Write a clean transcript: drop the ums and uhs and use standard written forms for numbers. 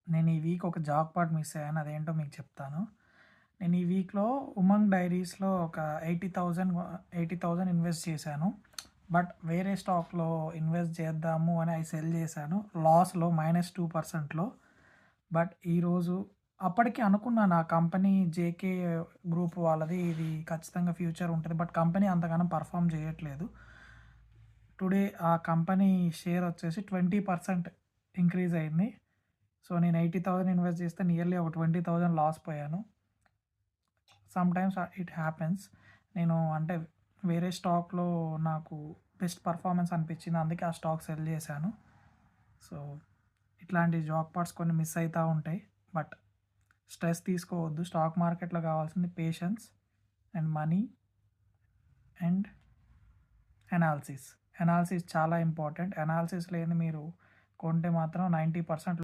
నేను ఈ వీక్ ఒక జాక్‌పాట్ మిస్ అయ్యాను. అదేంటో మీకు చెప్తాను. నేను ఈ వీక్‌లో ఉమంగ్ డైరీస్‌లో ఒక 80,000 ఇన్వెస్ట్ చేశాను. బట్ వేరే స్టాక్‌లో ఇన్వెస్ట్ చేద్దాము అని అయి సెల్ చేశాను. లాస్‌లో -2%లో. బట్ ఈరోజు అప్పటికి అనుకున్నాను ఆ కంపెనీ జేకే గ్రూప్ వాళ్ళది ఇది ఖచ్చితంగా ఫ్యూచర్ ఉంటది. బట్ కంపెనీ అంతగానం పెర్ఫార్మ్ చేయట్లేదు. టుడే ఆ కంపెనీ షేర్ వచ్చేసి 20% ఇంక్రీజ్ అయింది. సో, నేను 80,000 ఇన్వెస్ట్ చేస్తే నియర్లీ ఒక 20,000 లాస్ పోయాను. Sometimes it happens. నేను అంటే వేరే స్టాక్‌లో నాకు బెస్ట్ పర్ఫార్మెన్స్ అనిపించింది. అందుకే ఆ స్టాక్ సెల్ చేశాను. సో, ఇట్లాంటి జాక్‌పాట్స్ కొన్ని మిస్ అయితా ఉంటాయి. బట్ స్ట్రెస్ తీసుకోవద్దు. స్టాక్ మార్కెట్‌లో కావాల్సింది patience and money and analysis. Analysis చాలా ఇంపార్టెంట్. అనాలిసిస్ లేనిది మీరు కొంటే మాత్రం 90%